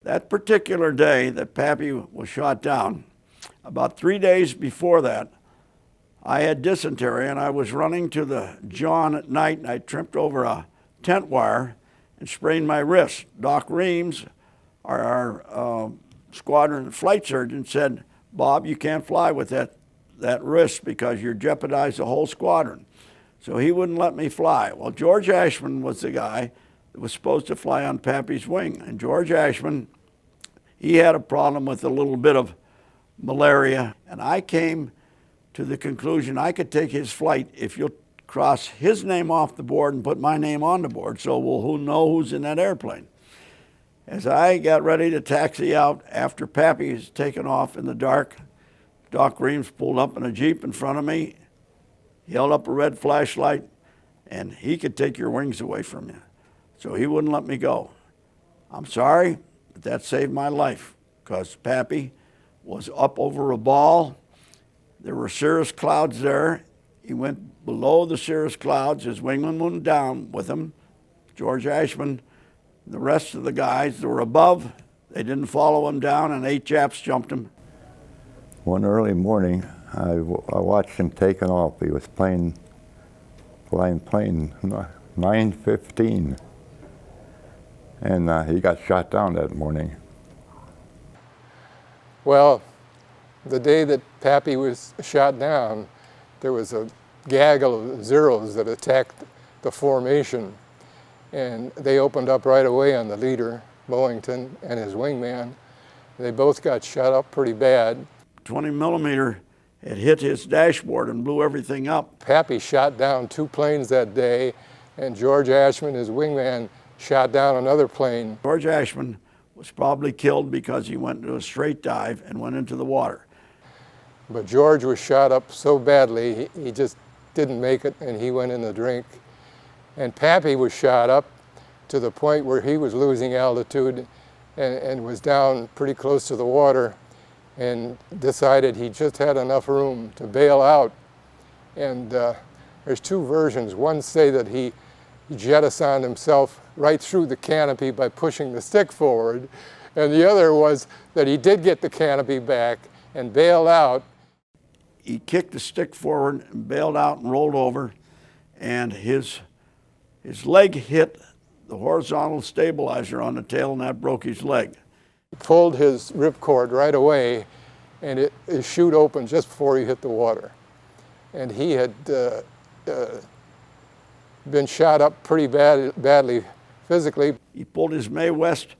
That particular day that Pappy was shot down, about 3 days before that, I had dysentery and I was running to the John at night and I tripped over a tent wire and sprained my wrist. Doc Reams, our squadron flight surgeon, said, "Bob, you can't fly with that wrist because you jeopardize the whole squadron." So he wouldn't let me fly. Well, George Ashman was the guy that was supposed to fly on Pappy's wing. And George Ashman, he had a problem with a little bit of malaria. And I came to the conclusion I could take his flight if you'll cross his name off the board and put my name on the board, so we'll know who's in that airplane. As I got ready to taxi out after Pappy was taken off in the dark, Doc Reams pulled up in a Jeep in front of me. He held up a red flashlight, and he could take your wings away from you. So he wouldn't let me go. I'm sorry, but that saved my life, because Pappy was up over a ball. There were cirrus clouds there. He went below the cirrus clouds. His wingman went down with him. George Ashman, the rest of the guys that were above, they didn't follow him down, and 8 Japs jumped him. One early morning, I watched him taking off. He was flying plane 915, and he got shot down that morning. Well, the day that Pappy was shot down, there was a gaggle of Zeros that attacked the formation, and they opened up right away on the leader, Boyington, and his wingman. They both got shot up pretty bad. 20 millimeter had hit his dashboard and blew everything up. Pappy shot down 2 planes that day, and George Ashman, his wingman, shot down another plane. George Ashman was probably killed because he went into a straight dive and went into the water. But George was shot up so badly, he just didn't make it, and he went in the drink. And Pappy was shot up to the point where he was losing altitude and was down pretty close to the water, and decided he just had enough room to bail out. And there's 2 versions. One say that he jettisoned himself right through the canopy by pushing the stick forward, and the other was that he did get the canopy back and bailed out. He kicked the stick forward and bailed out and rolled over, and his leg hit the horizontal stabilizer on the tail, and that broke his leg. He pulled his ripcord right away, and his chute opened just before he hit the water. And he had been shot up pretty badly physically. He pulled his Mae West,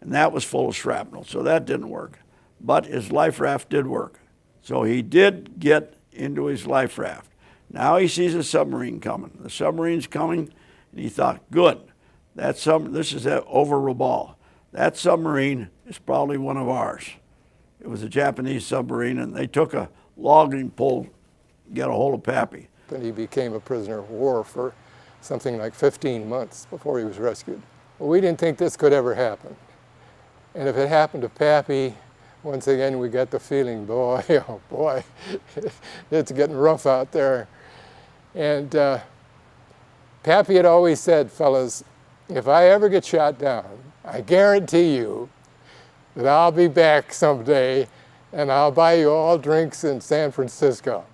and that was full of shrapnel, so that didn't work. But his life raft did work. So he did get into his life raft. Now he sees a submarine coming. The submarine's coming, and he thought, good, this is over Rabaul. That submarine is probably one of ours. It was a Japanese submarine, and they took a logging pole to get a hold of Pappy. And he became a prisoner of war for something like 15 months before he was rescued. Well, we didn't think this could ever happen. And if it happened to Pappy, once again we got the feeling, boy, oh boy, it's getting rough out there. And Pappy had always said, fellas, if I ever get shot down, I guarantee you that I'll be back someday and I'll buy you all drinks in San Francisco.